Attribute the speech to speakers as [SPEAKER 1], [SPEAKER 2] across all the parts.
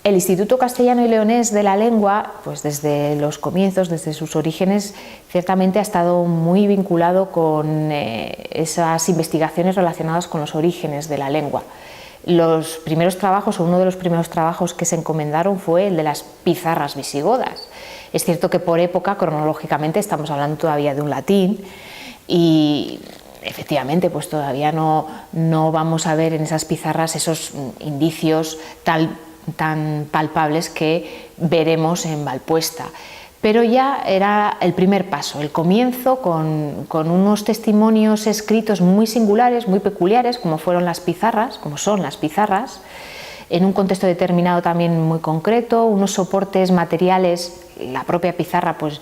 [SPEAKER 1] El Instituto Castellano y Leonés de la Lengua, pues desde los comienzos, desde sus orígenes, ciertamente ha estado muy vinculado con esas investigaciones relacionadas con los orígenes de la lengua. Los primeros trabajos, o uno de los primeros trabajos que se encomendaron fue el de las pizarras visigodas. Es cierto que por época, cronológicamente, estamos hablando todavía de un latín y efectivamente pues todavía no vamos a ver en esas pizarras esos indicios tan palpables que veremos en Valpuesta. Pero ya era el primer paso, el comienzo con unos testimonios escritos muy singulares, muy peculiares, como fueron las pizarras, como son las pizarras, en un contexto determinado también muy concreto, unos soportes materiales, la propia pizarra, pues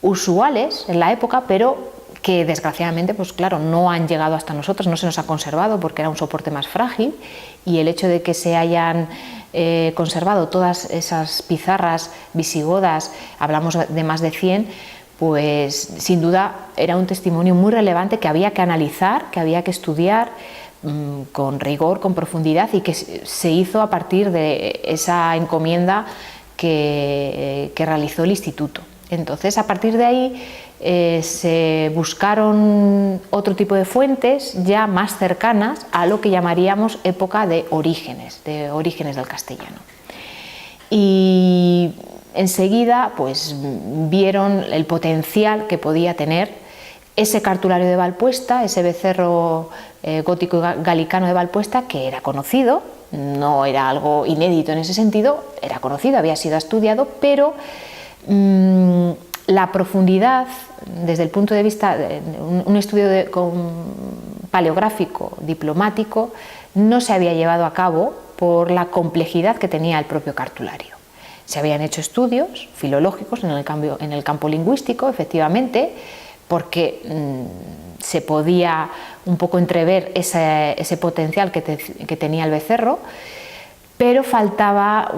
[SPEAKER 1] usuales en la época, pero que desgraciadamente, pues claro, no han llegado hasta nosotros, no se nos ha conservado porque era un soporte más frágil, y el hecho de que se hayan conservado todas esas pizarras visigodas, hablamos de más de 100, pues sin duda era un testimonio muy relevante que había que analizar, que había que estudiar con rigor, con profundidad, y que se hizo a partir de esa encomienda que realizó el Instituto. Entonces, a partir de ahí se buscaron otro tipo de fuentes ya más cercanas a lo que llamaríamos época de orígenes del castellano. Y enseguida pues vieron el potencial que podía tener ese cartulario de Valpuesta, ese becerro gótico galicano de Valpuesta, que era conocido, no era algo inédito en ese sentido, era conocido, había sido estudiado, pero la profundidad desde el punto de vista de un estudio paleográfico diplomático no se había llevado a cabo por la complejidad que tenía el propio cartulario. Se habían hecho estudios filológicos en el campo lingüístico, efectivamente, porque se podía un poco entrever ese potencial que tenía el becerro, pero faltaba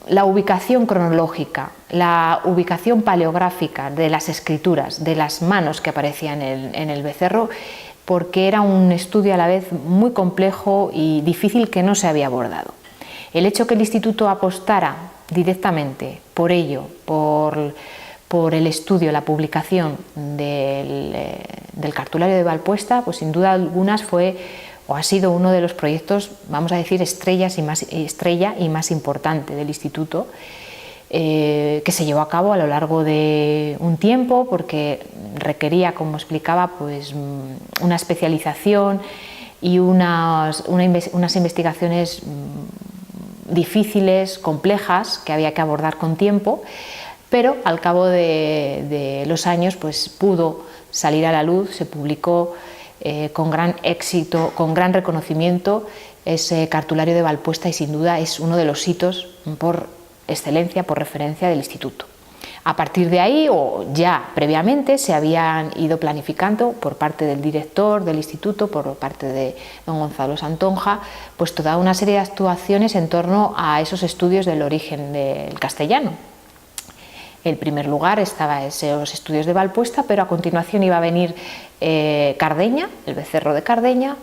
[SPEAKER 1] la ubicación cronológica, la ubicación paleográfica de las escrituras, de las manos que aparecían en el becerro, porque era un estudio a la vez muy complejo y difícil que no se había abordado. El hecho que el Instituto apostara directamente por ello, por el estudio, la publicación del cartulario de Valpuesta, pues sin duda algunas ha sido uno de los proyectos, vamos a decir, estrella y más importante del Instituto, que se llevó a cabo a lo largo de un tiempo, porque requería, como explicaba, pues una especialización y unas investigaciones difíciles, complejas, que había que abordar con tiempo, pero al cabo de los años pues pudo salir a la luz, se publicó con gran éxito, con gran reconocimiento, ese cartulario de Valpuesta, y sin duda es uno de los hitos por excelencia, por referencia del Instituto. A partir de ahí, o ya previamente, se habían ido planificando por parte del director del Instituto, por parte de don Gonzalo Santonja, pues toda una serie de actuaciones en torno a esos estudios del origen del castellano. En primer lugar estaban esos estudios de Valpuesta, pero a continuación iba a venir Cardeña, el becerro de Cardeña,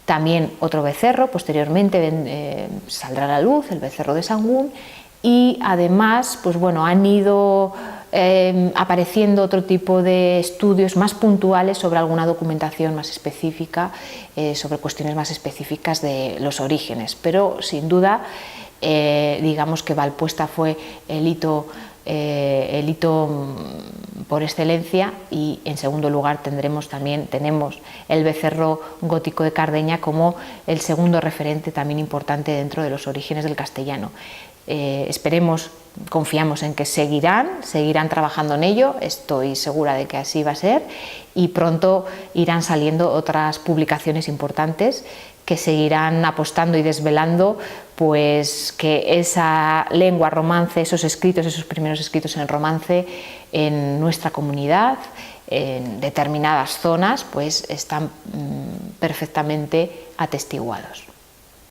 [SPEAKER 1] también otro becerro, posteriormente saldrá a la luz el becerro de Sahagún, y además pues bueno, han ido apareciendo otro tipo de estudios más puntuales sobre alguna documentación más específica, sobre cuestiones más específicas de los orígenes, pero sin duda digamos que Valpuesta fue el hito por excelencia, y en segundo lugar tenemos el becerro gótico de Cardeña como el segundo referente también importante dentro de los orígenes del castellano. Esperemos, confiamos en que seguirán trabajando en ello, estoy segura de que así va a ser, y pronto irán saliendo otras publicaciones importantes que seguirán apostando y desvelando pues que esa lengua romance, esos primeros escritos en romance en nuestra comunidad, en determinadas zonas, pues están perfectamente atestiguados.